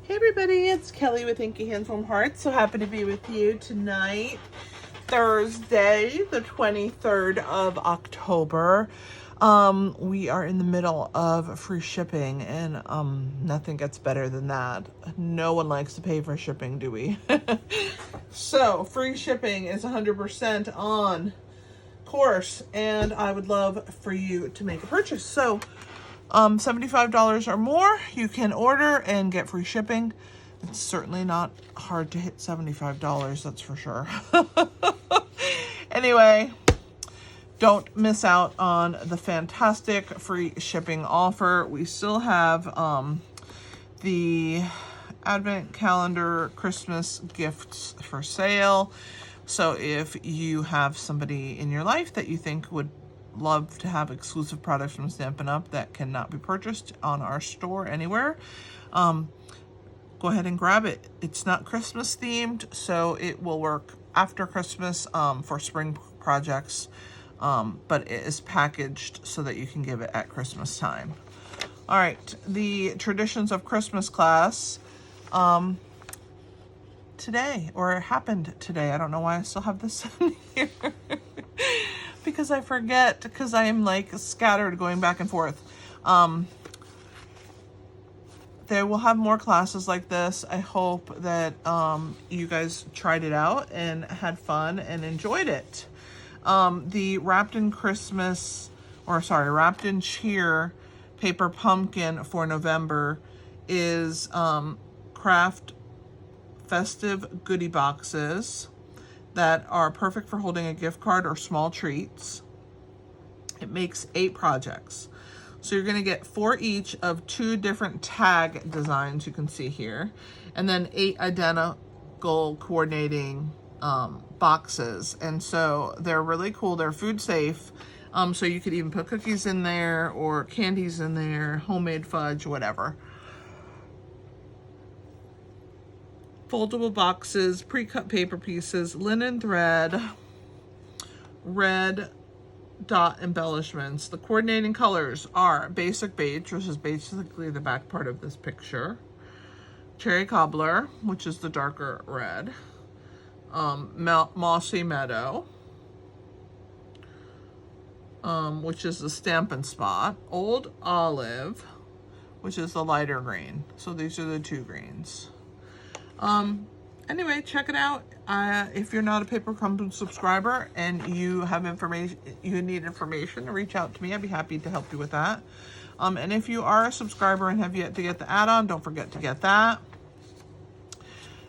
Hey everybody, it's Kelly with Inky Hands Warm Hearts. So happy to be with you tonight, Thursday, the 23rd of October. We are in the middle of free shipping, and nothing gets better than that. No one likes to pay for shipping, do we? So free shipping is 100% on course, and I would love for you to make a purchase. So $75 or more, you can order and get free shipping. It's certainly not hard to hit $75, that's for sure. Anyway, don't miss out on the fantastic free shipping offer. We still have the Advent calendar Christmas gifts for sale. So if you have somebody in your life that you think would love to have exclusive products from Stampin' Up that cannot be purchased on our store anywhere, go ahead and grab it. It's not Christmas themed, so it will work after Christmas for spring projects, but it is packaged so that you can give it at Christmas time. All right, the Traditions of Christmas class today, or it happened today. I don't know why I still have this in here. Because I forget, because I am like scattered going back and forth. They will have more classes like this. I hope that you guys tried it out and had fun and enjoyed it. The Wrapped in Cheer paper pumpkin for November is craft festive goodie boxes that are perfect for holding a gift card or small treats. It makes 8 projects. So you're gonna get 4 each of 2 different tag designs you can see here, and then 8 identical coordinating boxes. And so they're really cool. They're food safe. So you could even put cookies in there or candies in there, homemade fudge, whatever. Foldable boxes, pre-cut paper pieces, linen thread, red dot embellishments. The coordinating colors are basic beige, which is basically the back part of this picture, cherry cobbler, which is the darker red, mossy meadow, which is the Stampin' Spot, old olive, which is the lighter green. So these are the 2 greens. Anyway, check it out. If you're not a Paper Crumb subscriber and you have information, you need information, reach out to me. I'd be happy to help you with that. And if you are a subscriber and have yet to get the add-on, don't forget to get that.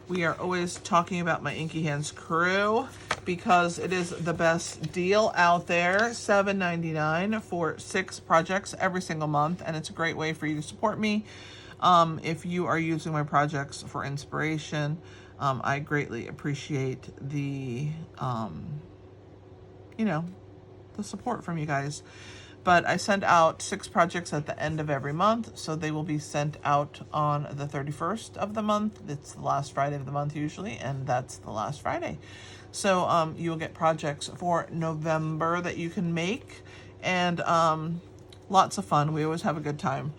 We are always talking about my Inky Hands crew because it is the best deal out there. $7.99 for 6 projects every single month, and it's a great way for you to support me. If you are using my projects for inspiration, I greatly appreciate the, the support from you guys. But I send out 6 projects at the end of every month, so they will be sent out on the 31st of the month. It's the last Friday of the month usually, and that's the last Friday. So you'll get projects for November that you can make, and lots of fun. We always have a good time.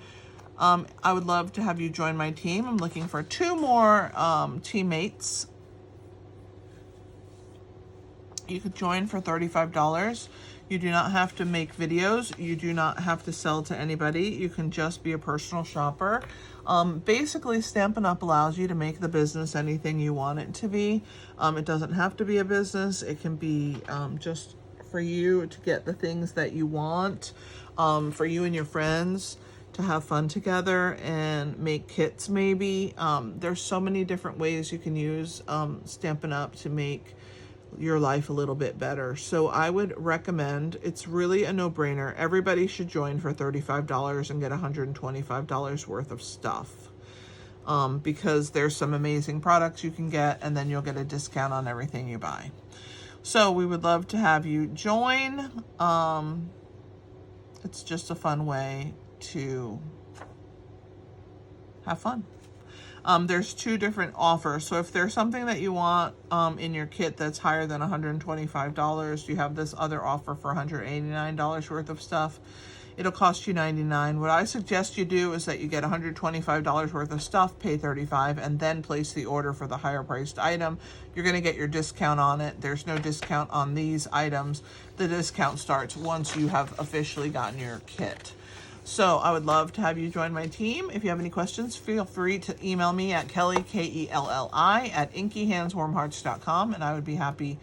I would love to have you join my team. I'm looking for 2 more teammates. You could join for $35. You do not have to make videos. You do not have to sell to anybody. You can just be a personal shopper. Basically, Stampin' Up! Allows you to make the business anything you want it to be. It doesn't have to be a business. It can be just for you to get the things that you want, for you and your friends to have fun together and make kits maybe. There's so many different ways you can use Stampin' Up! To make your life a little bit better. So I would recommend, it's really a no-brainer. Everybody should join for $35 and get $125 worth of stuff. Because there's some amazing products you can get, and then you'll get a discount on everything you buy. So we would love to have you join. It's just a fun way to have fun. There's 2 different offers. So if there's something that you want in your kit that's higher than $125, you have this other offer for $189 worth of stuff. it'll cost you $99. What I suggest you do is that you get $125 worth of stuff, pay $35, and then place the order for the higher priced item. You're going to get your discount on it. There's no discount on these items. The discount starts once you have officially gotten your kit. So I would love to have you join my team. If you have any questions, feel free to email me at Kelly, Kelli, at inkyhandswarmhearts.com, and I would be happy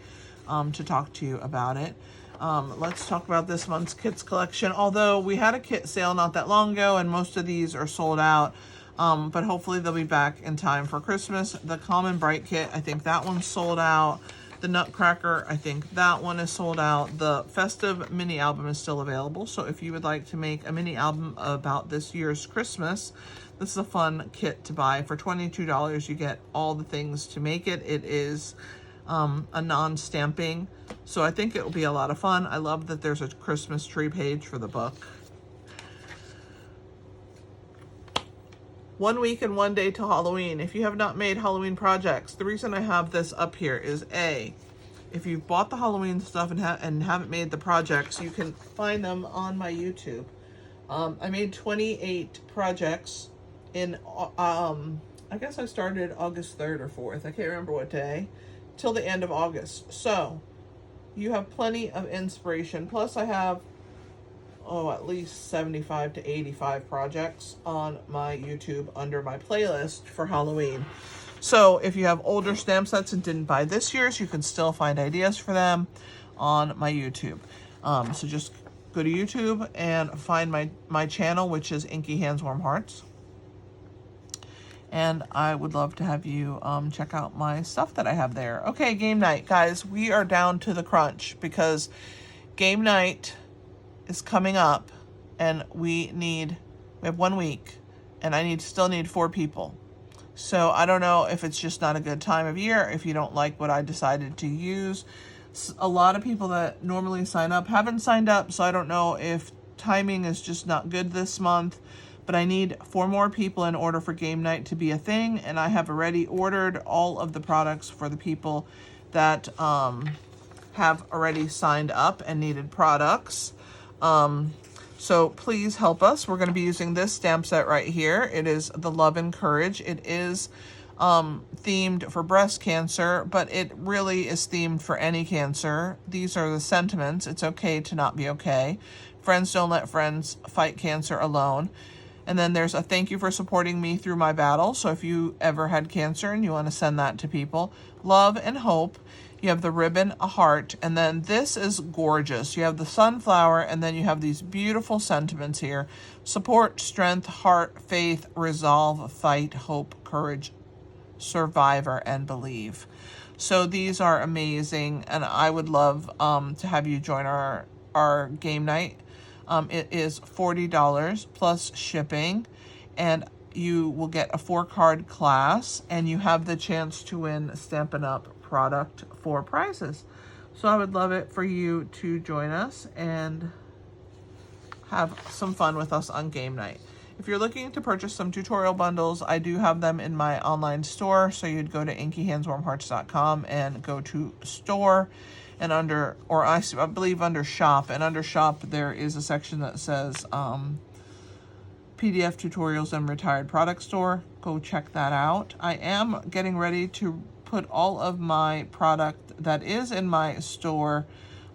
to talk to you about it. Let's talk about this month's kits collection. Although we had a kit sale not that long ago, and most of these are sold out, but hopefully they'll be back in time for Christmas. The Common Bright kit, I think that one's sold out. The Nutcracker, I think that one is sold out. The Festive mini album is still available. So if you would like to make a mini album about this year's Christmas, this is a fun kit to buy. For $22, you get all the things to make it. It is a non-stamping, so I think it will be a lot of fun. I love that there's a Christmas tree page for the book. 1 week and 1 day till Halloween. If you have not made Halloween projects, the reason I have this up here is A, if you've bought the Halloween stuff and haven't made the projects, you can find them on my YouTube. I made 28 projects in, I guess I started August 3rd or 4th. I can't remember what day, till the end of August. So you have plenty of inspiration. Plus I have, at least 75 to 85 projects on my YouTube under my playlist for Halloween. So if you have older stamp sets and didn't buy this year's, you can still find ideas for them on my YouTube. So just go to YouTube and find my channel, which is Inky Hands Warm Hearts. And I would love to have you check out my stuff that I have there. Okay, game night. Guys, we are down to the crunch because game night is coming up, and we have 1 week, and I still need 4 people. So I don't know if it's just not a good time of year, if you don't like what I decided to use. A lot of people that normally sign up haven't signed up, so I don't know if timing is just not good this month. But I need 4 more people in order for game night to be a thing, and I have already ordered all of the products for the people that have already signed up and needed products. So please help us. We're going to be using this stamp set right here. It is the Love and Courage. It is themed for breast cancer, but it really is themed for any cancer. These are the sentiments. It's okay to not be okay. Friends don't let friends fight cancer alone. And then there's a thank you for supporting me through my battle. So if you ever had cancer and you want to send that to people, love and hope. You have the ribbon, a heart, and then this is gorgeous. You have the sunflower, and then you have these beautiful sentiments here. Support, strength, heart, faith, resolve, fight, hope, courage, survivor, and believe. So these are amazing, and I would love to have you join our game night. It is $40 plus shipping, and you will get a 4-card class, and you have the chance to win Stampin' Up! Product for prizes. So I would love it for you to join us and have some fun with us on game night. If you're looking to purchase some tutorial bundles, I do have them in my online store. So you'd go to inkyhandswarmhearts.com and go to store, and I believe under shop, and under shop there is a section that says PDF tutorials and retired product store. Go check that out. I am getting ready to put all of my product that is in my store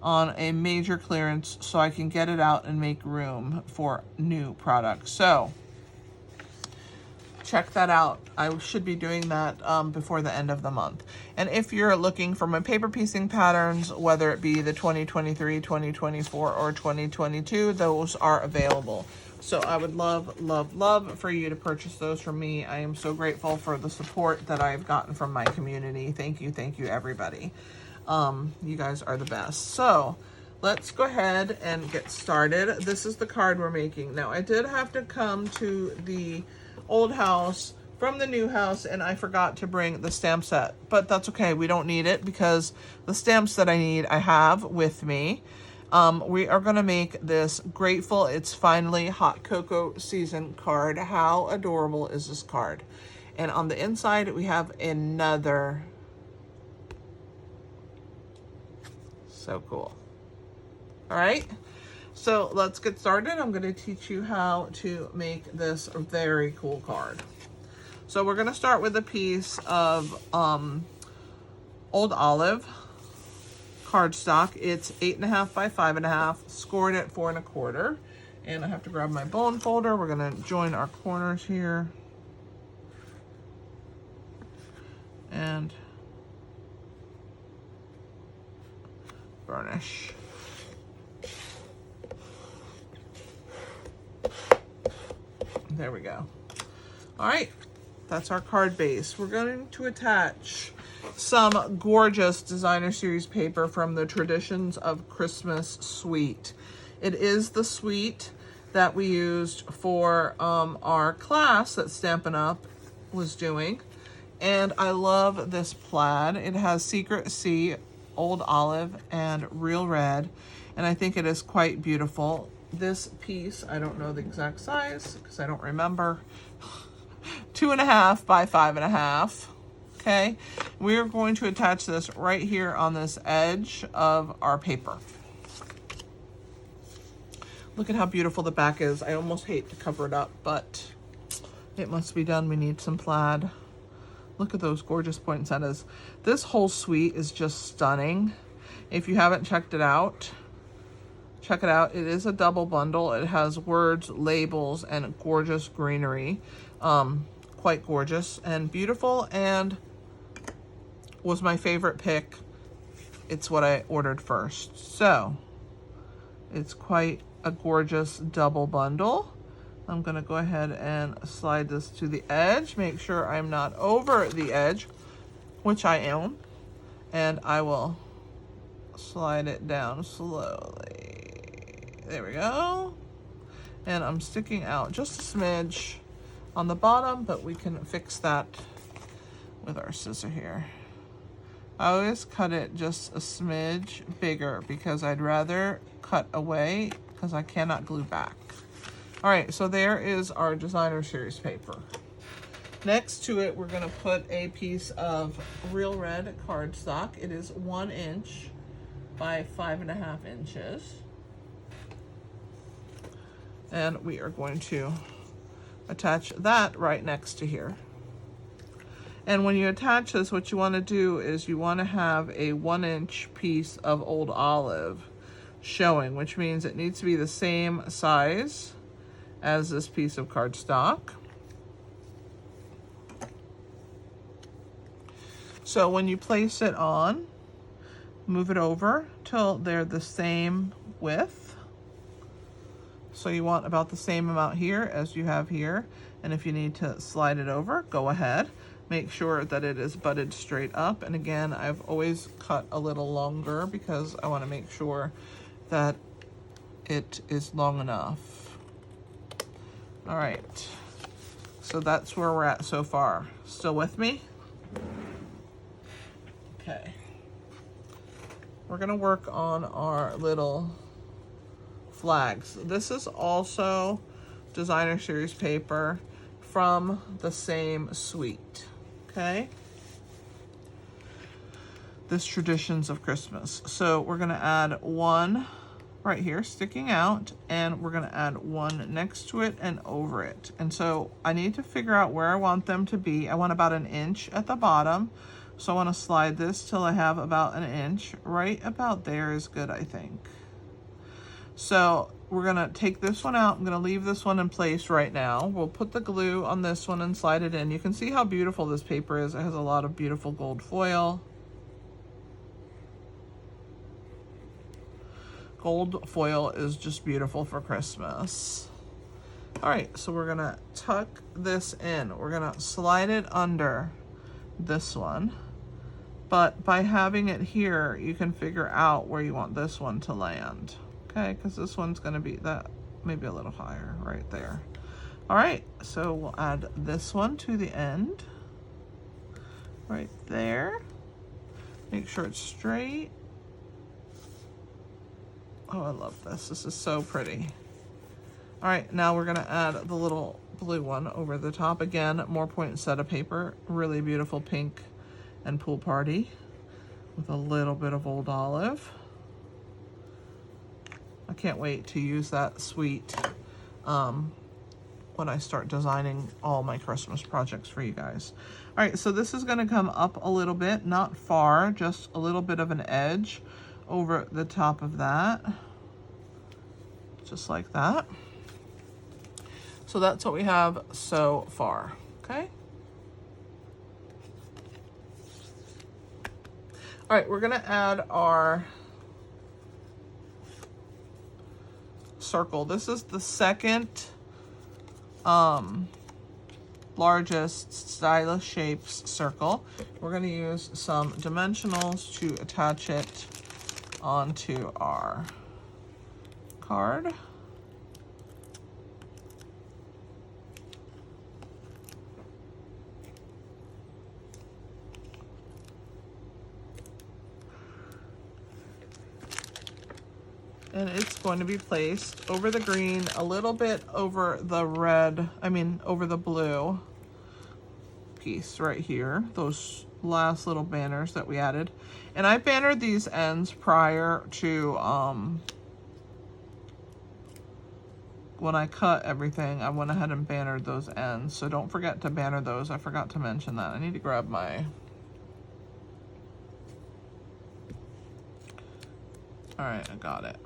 on a major clearance so I can get it out and make room for new products. So check that out. I should be doing that before the end of the month. And if you're looking for my paper piecing patterns, whether it be the 2023, 2024, or 2022, those are available. So I would love, love, love for you to purchase those from me. I am so grateful for the support that I've gotten from my community. Thank you, everybody. You guys are the best. So let's go ahead and get started. This is the card we're making. Now, I did have to come to the old house from the new house, and I forgot to bring the stamp set. But that's okay. We don't need it because the stamps that I need, I have with me. We are going to make this Grateful It's Finally Hot Cocoa Season card. How adorable is this card? And on the inside, we have another. So cool. All right. So let's get started. I'm going to teach you how to make this very cool card. So we're going to start with a piece of Old Olive cardstock. It's 8.5 by 5.5, scored at 4 1/4. And I have to grab my bone folder. We're going to join our corners here. And burnish. There we go. All right, that's our card base. We're going to attach some gorgeous designer series paper from the Traditions of Christmas suite. It is the suite that we used for our class that Stampin' Up was doing. And I love this plaid. It has Secret Sea, Old Olive, and Real Red. And I think it is quite beautiful. This piece, I don't know the exact size because I don't remember. 2.5 by 5.5. Okay. We're going to attach this right here on this edge of our paper. Look at how beautiful the back is. I almost hate to cover it up, but it must be done. We need some plaid. Look at those gorgeous poinsettias. This whole suite is just stunning. If you haven't checked it out, check it out. It is a double bundle. It has words, labels, and gorgeous greenery. Quite gorgeous and beautiful, and was my favorite pick. It's what I ordered first. So it's quite a gorgeous double bundle. I'm gonna go ahead and slide this to the edge. Make sure I'm not over the edge, which I am. And I will slide it down slowly. There we go. And I'm sticking out just a smidge on the bottom, but we can fix that with our scissor here. I always cut it just a smidge bigger because I'd rather cut away because I cannot glue back. All right, so there is our designer series paper. Next to it, we're gonna put a piece of Real Red cardstock. It is 1 inch by 5.5 inches. And we are going to attach that right next to here. And when you attach this, what you wanna do is you wanna have a 1 inch piece of Old Olive showing, which means it needs to be the same size as this piece of cardstock. So when you place it on, move it over till they're the same width. So you want about the same amount here as you have here. And if you need to slide it over, go ahead. Make sure that it is butted straight up. And again, I've always cut a little longer because I want to make sure that it is long enough. All right, so that's where we're at so far. Still with me? Okay. We're gonna work on our little flags. This is also designer series paper from the same suite, okay? This Traditions of Christmas. So we're gonna add one right here sticking out, and we're gonna add one next to it and over it. And so I need to figure out where I want them to be. I want about 1 inch at the bottom. So I wanna slide this till I have about 1 inch. Right about there is good, I think. So we're gonna take this one out. I'm gonna leave this one in place right now. We'll put the glue on this one and slide it in. You can see how beautiful this paper is. It has a lot of beautiful gold foil. Gold foil is just beautiful for Christmas. All right, so we're gonna tuck this in. We're gonna slide it under this one. But by having it here, you can figure out where you want this one to land. Okay, because this one's gonna be that maybe a little higher right there. All right, so we'll add this one to the end, right there. Make sure it's straight. Oh, I love this. This is so pretty. All right, now we're gonna add the little blue one over the top. Again, more poinsettia paper, really beautiful pink and pool party with a little bit of Old Olive. I can't wait to use that suite when I start designing all my Christmas projects for you guys. All right, so this is gonna come up a little bit, not far, just a little bit of an edge over the top of that, just like that. So that's what we have so far, okay? All right, we're gonna add our circle. This is the second largest stylish shapes circle. We're going to use some dimensionals to attach it onto our card. And it's going to be placed over the green, a little bit over the red, over the blue piece right here, those last little banners that we added. And I bannered these ends prior to, when I cut everything, I went ahead and bannered those ends. So don't forget to banner those. I forgot to mention that. I need to grab my... All right, I got it.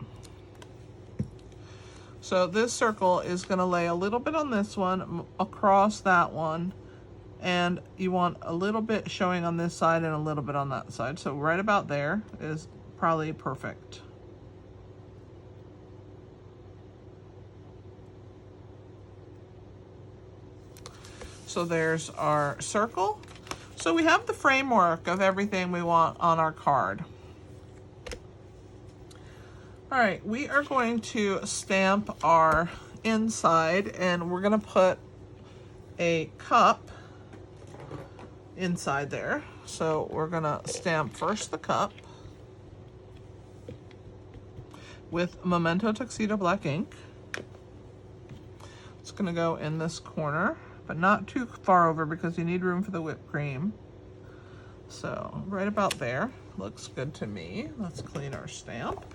So this circle is going to lay a little bit on this one, across that one, and you want a little bit showing on this side and a little bit on that side. So right about there is probably perfect. So there's our circle. So we have the framework of everything we want on our card. All right, we are going to stamp our inside, and we're gonna put a cup inside there. So we're gonna stamp first the cup with Memento Tuxedo black ink. It's gonna go in this corner, but not too far over because you need room for the whipped cream. So right about there, looks good to me. Let's clean our stamp.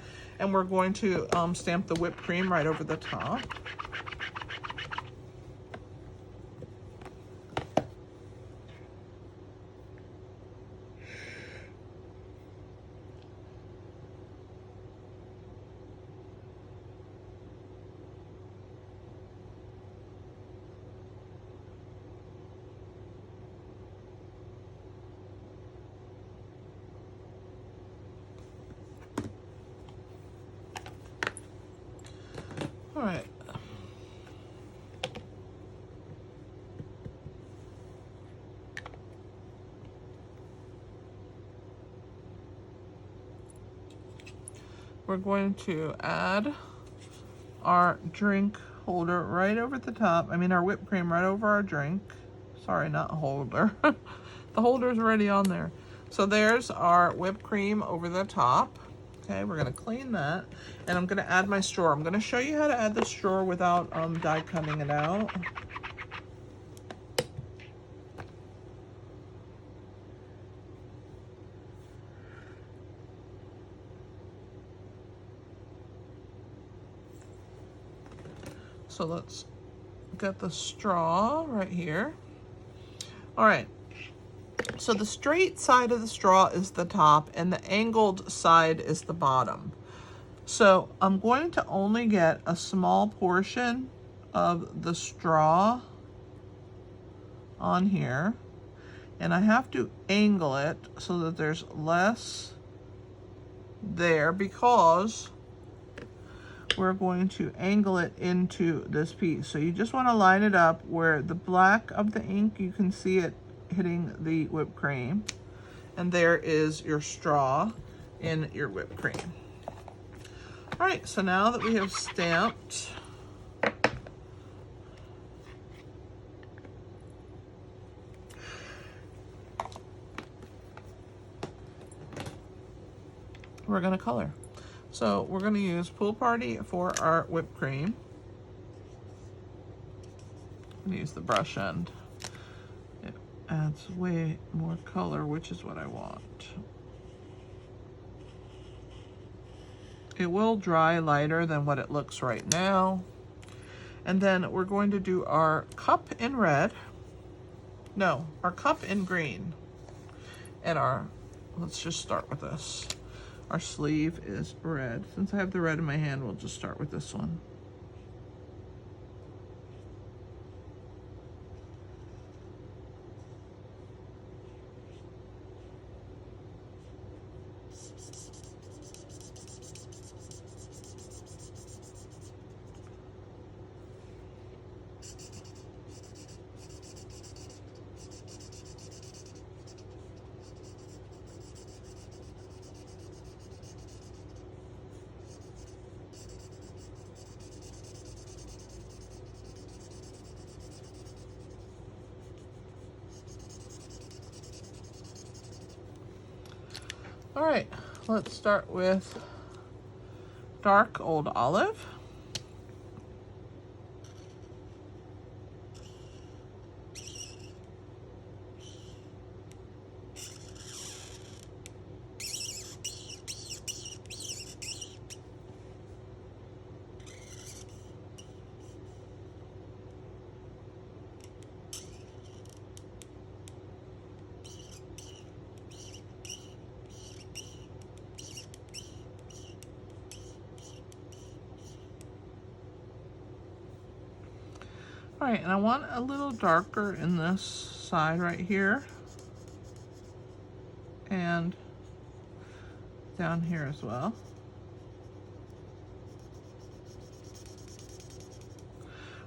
And we're going to stamp the whipped cream right over the top. All right. We're going to add our drink holder right over the top. Our whipped cream right over our drink. Sorry, not holder. The holder's already on there. So there's our whipped cream over the top. Okay, we're gonna clean that, and I'm gonna add my straw. I'm gonna show you how to add the straw without die cutting it out. So let's get the straw right here. All right. So the straight side of the straw is the top and the angled side is the bottom. So I'm going to only get a small portion of the straw on here, and I have to angle it so that there's less there because we're going to angle it into this piece. So you just want to line it up where the black of the ink, you can see it hitting the whipped cream, and there is your straw in your whipped cream. All right, so now that we have stamped we're gonna color. So we're gonna use Pool Party for our whipped cream. I'm gonna use the brush end. Adds way more color, which is what I want. It will dry lighter than what it looks right now. And then we're going to do our cup in red. No, our cup in green. And let's just start with this. Our sleeve is red. Since I have the red in my hand, we'll just start with this one. All right, let's start with dark old olive. All right, and I want a little darker in this side right here. And down here as well.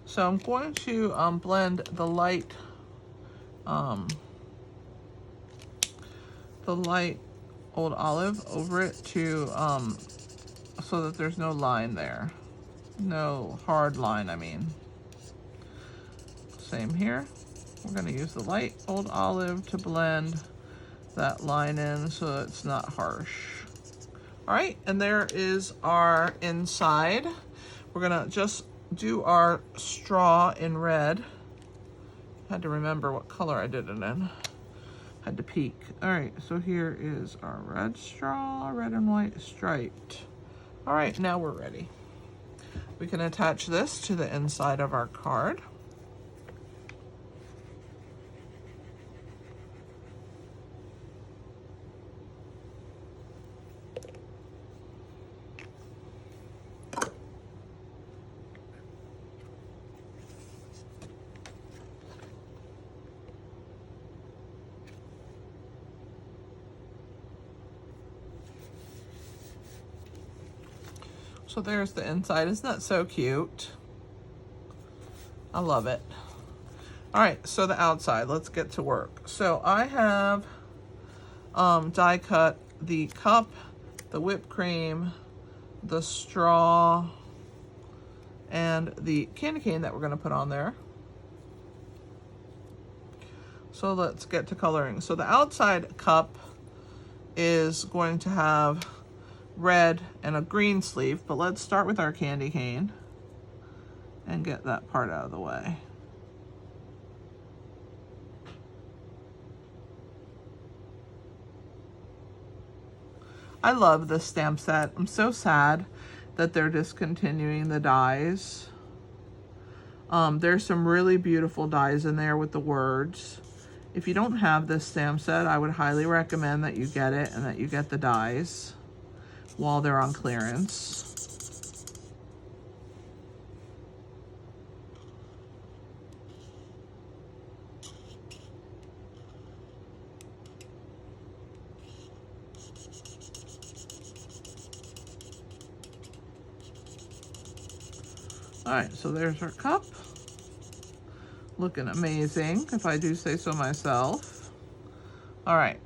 So I'm going to blend the light old olive over it to so that there's no line there. No hard line, I mean. Same here. We're going to use the light old olive to blend that line in so it's not harsh. All right, and there is our inside. We're going to just do our straw in red. Had to remember what color I did it in. Had to peek. All right, so here is our red straw, red and white striped. All right, now we're ready. We can attach this to the inside of our card. So there's the inside. Isn't that so cute? I love it. All right, so the outside, let's get to work. So I have die cut the cup, the whipped cream, the straw, and the candy cane that we're gonna put on there. So let's get to coloring. So the outside cup is going to have red and a green sleeve, but let's start with our candy cane and get that part out of the way. I love this stamp set. I'm so sad that they're discontinuing the dies. There's some really beautiful dies in there with the words. If you don't have this stamp set, I would highly recommend that you get it and that you get the dies while they're on clearance. All right, so there's our cup. Looking amazing, if I do say so myself. All right,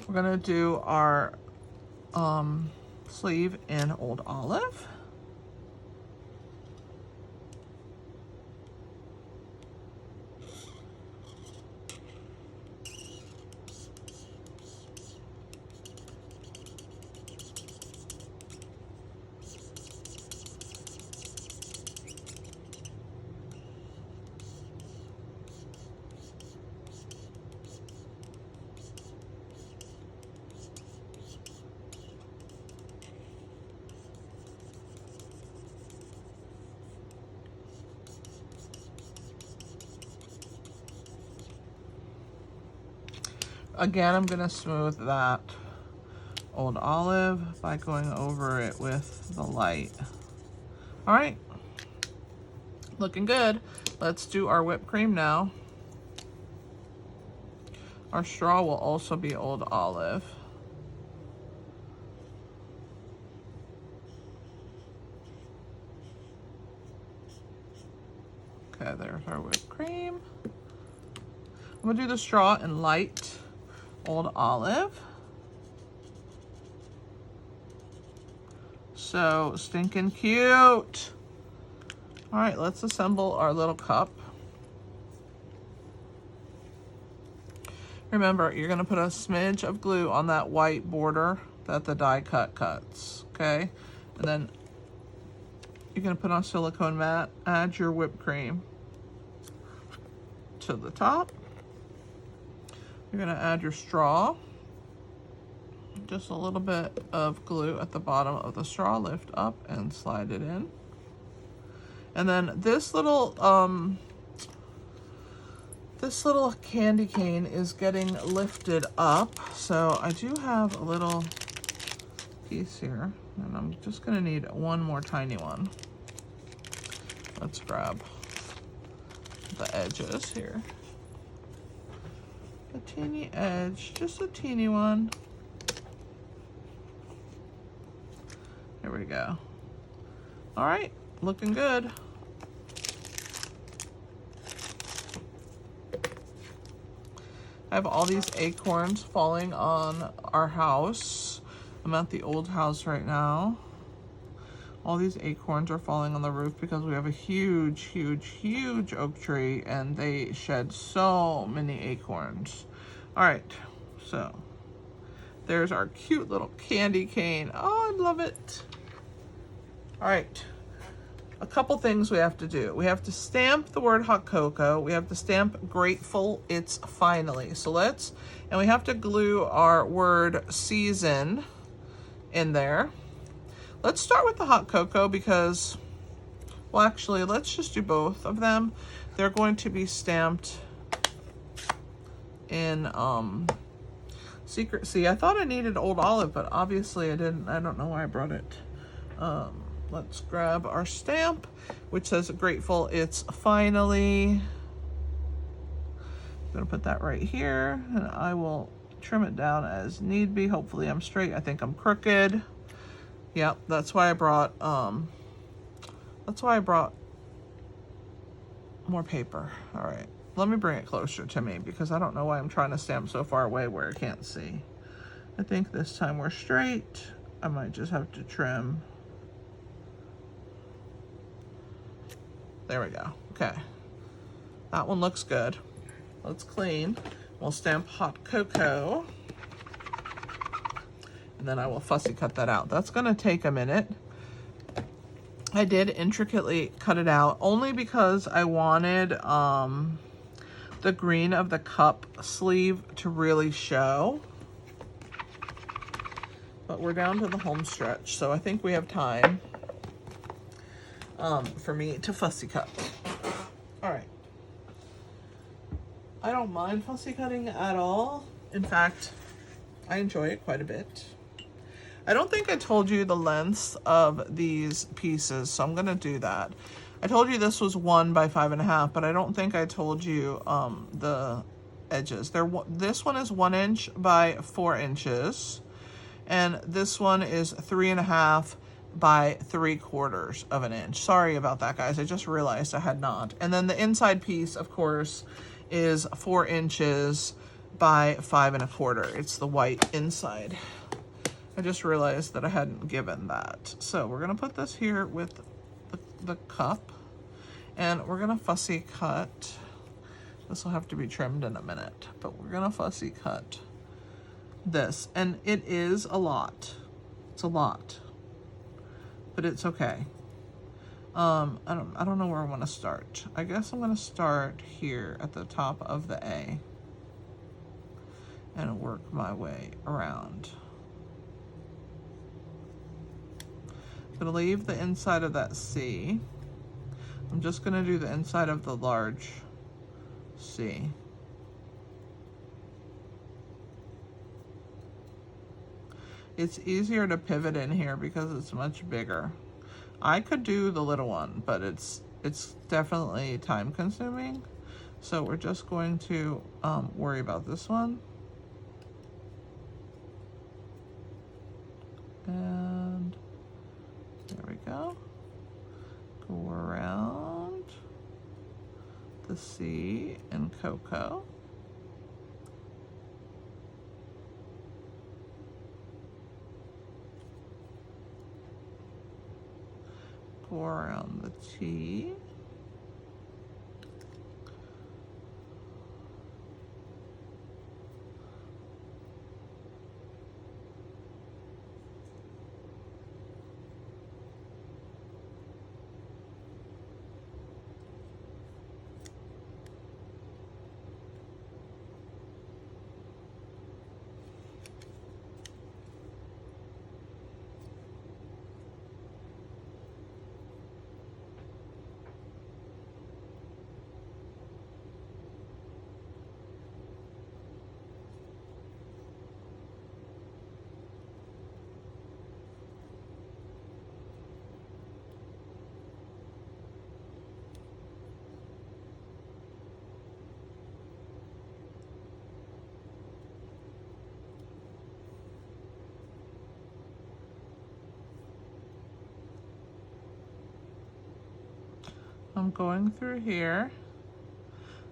we're gonna do our sleeve in old olive. Again, I'm gonna smooth that old olive by going over it with the light. All right, looking good. Let's do our whipped cream now. Our straw will also be old olive. Okay, there's our whipped cream. I'm gonna do the straw in light old olive. So stinking cute. All right, let's assemble our little cup. Remember, you're gonna put a smidge of glue on that white border that the die cut cuts, okay? And then you're gonna put on silicone mat, add your whipped cream to the top. You're gonna add your straw. Just a little bit of glue at the bottom of the straw, lift up and slide it in. And then this little candy cane is getting lifted up. So I do have a little piece here, and I'm just gonna need one more tiny one. Let's grab the edges here. A teeny edge, just a teeny one. There we go. All right, looking good. I have all these acorns falling on our house. I'm at the old house right now. All these acorns are falling on the roof because we have a huge, huge, huge oak tree and they shed so many acorns. All right, so there's our cute little candy cane. Oh, I love it. All right, a couple things we have to do. We have to stamp the word hot cocoa. We have to stamp grateful it's finally. So and we have to glue our word season in there. Let's start with the hot cocoa because, well, actually, let's just do both of them. They're going to be stamped in secrecy. I thought I needed old olive, but obviously I didn't. I don't know why I brought it. Let's grab our stamp, which says grateful it's finally. I'm gonna put that right here, and I will trim it down as need be. Hopefully I'm straight. I think I'm crooked. Yep, that's why I brought more paper. All right, let me bring it closer to me because I don't know why I'm trying to stamp so far away where I can't see. I think this time we're straight. I might just have to trim. There we go. Okay, that one looks good. Let's clean. We'll stamp hot cocoa. And then I will fussy cut that out. That's gonna take a minute. I did intricately cut it out only because I wanted the green of the cup sleeve to really show. But we're down to the home stretch, so I think we have time for me to fussy cut. All right. I don't mind fussy cutting at all. In fact, I enjoy it quite a bit. I don't think I told you the lengths of these pieces, so I'm gonna do that. I told you this was 1 by 5.5, but I don't think I told you the edges. This one is 1 inch by 4 inches, and this one is 3.5 by 3/4 of an inch. Sorry about that, guys. I just realized I had not. And then the inside piece, of course, is 4 inches by 5.25. It's the white inside. I just realized that I hadn't given that. So we're gonna put this here with the cup, and we're gonna fussy cut. This will have to be trimmed in a minute, but we're gonna fussy cut this. And it is a lot. It's a lot, but it's okay. I don't know where I want to start. I guess I'm gonna start here at the top of the A and work my way around. I'm gonna leave the inside of that C. I'm just gonna do the inside of the large C. It's easier to pivot in here because it's much bigger. I could do the little one, but it's definitely time consuming. So we're just going to worry about this one. And there we go. Go around the C and Cocoa. Go around the T. I'm going through here,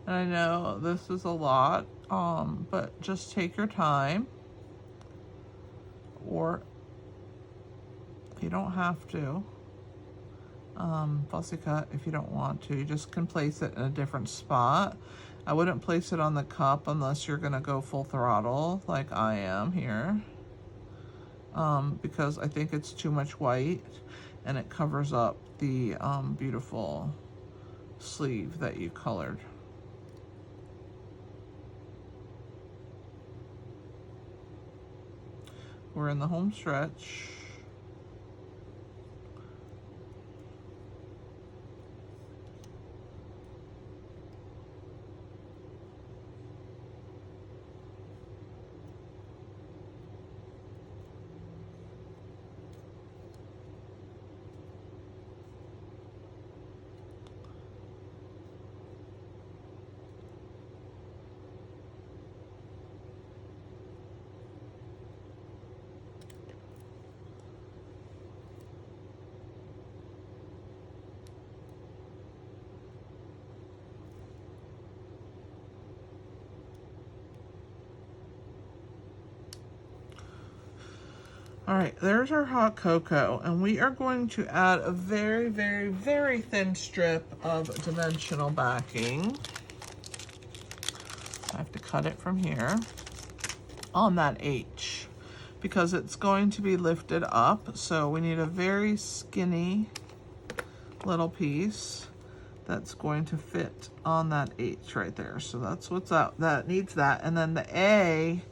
and I know this is a lot, but just take your time, or you don't have to fussy cut if you don't want to. You just can place it in a different spot. I wouldn't place it on the cup unless you're gonna go full throttle like I am here, because I think it's too much white and it covers up the beautiful sleeve that you colored. We're in the home stretch. All right, there's our hot cocoa, and we are going to add a very, very, very thin strip of dimensional backing. I have to cut it from here on that H because it's going to be lifted up. So we need a very skinny little piece that's going to fit on that H right there. So that's what's up. That needs that. And then the A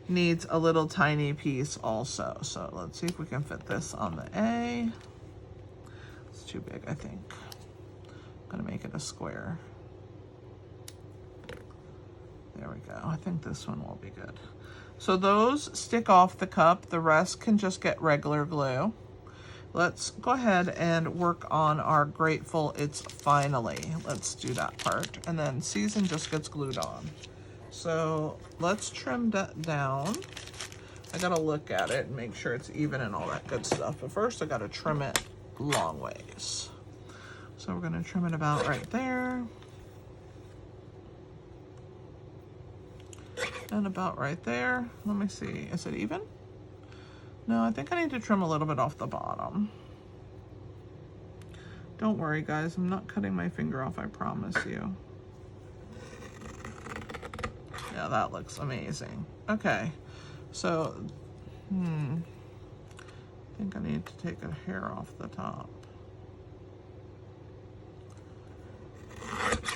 needs a little tiny piece also. So let's see if we can fit this on the A. It's too big, I think. I'm gonna make it a square. There we go. I think this one will be good. So those stick off the cup. The rest can just get regular glue. Let's go ahead and work on our Grateful It's Finally. Let's do that part. And then Season just gets glued on. So let's trim that down. I gotta look at it and make sure it's even and all that good stuff. But first I gotta trim it long ways. So we're gonna trim it about right there. And about right there. Let me see, is it even? No, I think I need to trim a little bit off the bottom. Don't worry guys, I'm not cutting my finger off, I promise you. Yeah, that looks amazing. Okay, so, I think I need to take a hair off the top.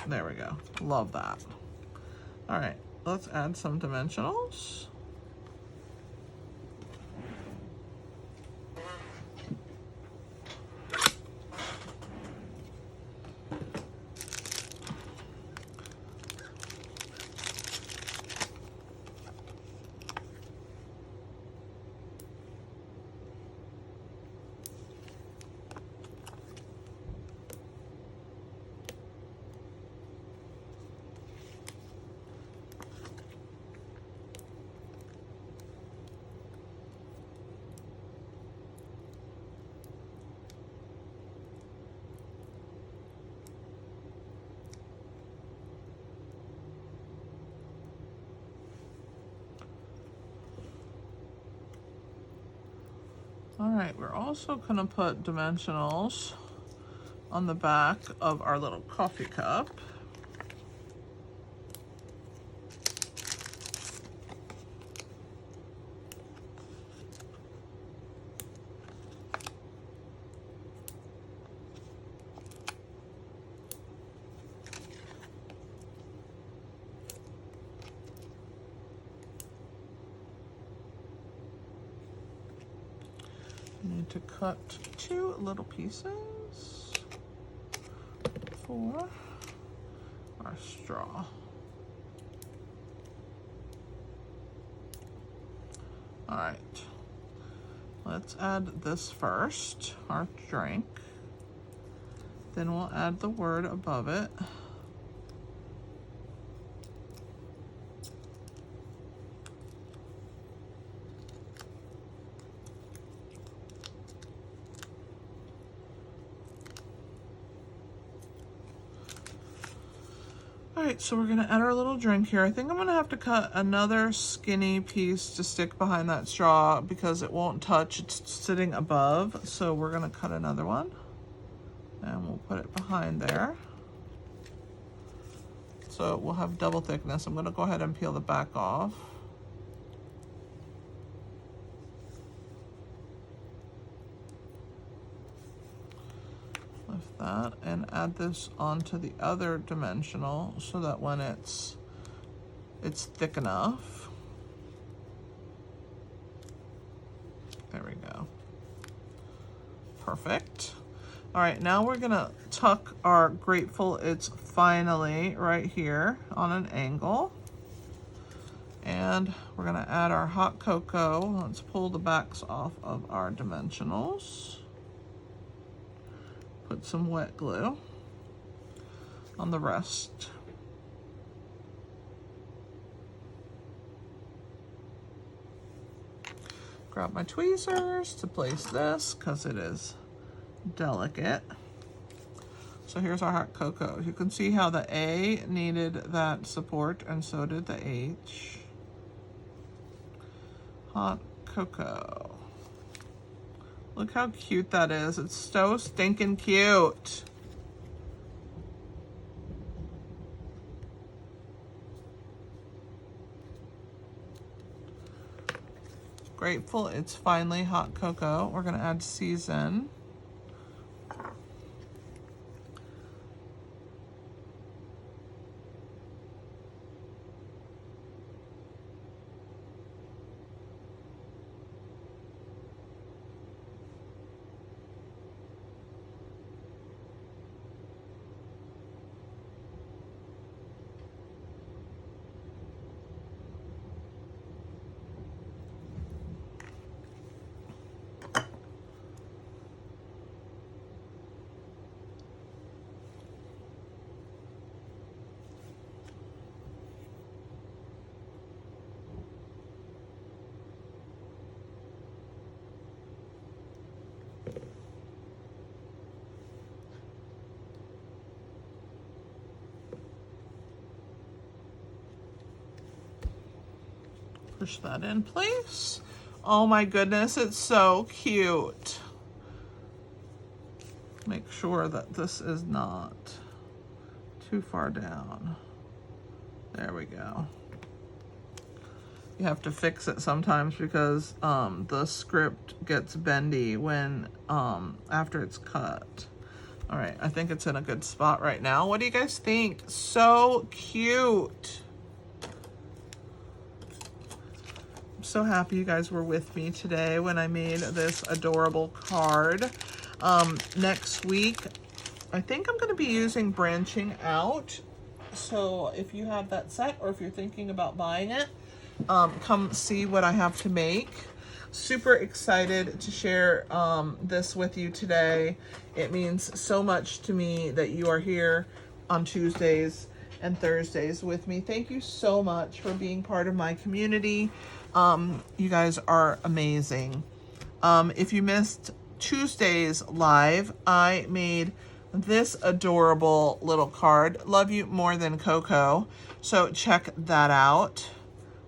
There we go, love that. All right, let's add some dimensionals. All right, we're also gonna put dimensionals on the back of our little coffee cup. I need to cut 2 little pieces for our straw. All right, let's add this first, our drink. Then we'll add the word above it. All right, so we're gonna add our little drink here. I think I'm gonna have to cut another skinny piece to stick behind that straw because it won't touch, it's sitting above. So we're gonna cut another one and we'll put it behind there. So we'll have double thickness. I'm gonna go ahead and peel the back off. Lift that and add this onto the other dimensional so that when it's thick enough. There we go. Perfect. All right, now we're gonna tuck our Grateful It's Finally right here on an angle. And we're gonna add our hot cocoa. Let's pull the backs off of our dimensionals. Put some wet glue on the rest. Grab my tweezers to place this because it is delicate. So here's our hot cocoa. You can see how the A needed that support and so did the H. Hot cocoa. Look how cute that is. It's so stinking cute. Grateful It's Finally hot cocoa. We're gonna add season. Push that in place. Oh my goodness, it's so cute. Make sure that this is not too far down. There we go. You have to fix it sometimes because the script gets bendy when after it's cut. All right, I think it's in a good spot right now. What do you guys think? So cute. I'm so happy you guys were with me today when I made this adorable card. Next week, I think I'm gonna be using Branching Out. So if you have that set or if you're thinking about buying it, come see what I have to make. Super excited to share this with you today. It means so much to me that you are here on Tuesdays and Thursdays with me. Thank you so much for being part of my community. You guys are amazing. If you missed Tuesday's live, I made this adorable little card, Love You More Than Coco. So check that out.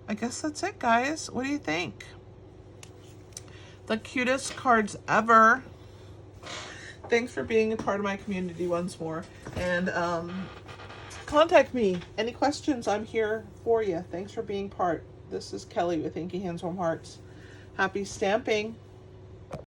I guess that's it, guys. What do you think? The cutest cards ever. Thanks for being a part of my community once more. And contact me. Any questions, I'm here for you. Thanks for being part. This is Kelly with Inky Hands Warm Hearts. Happy stamping.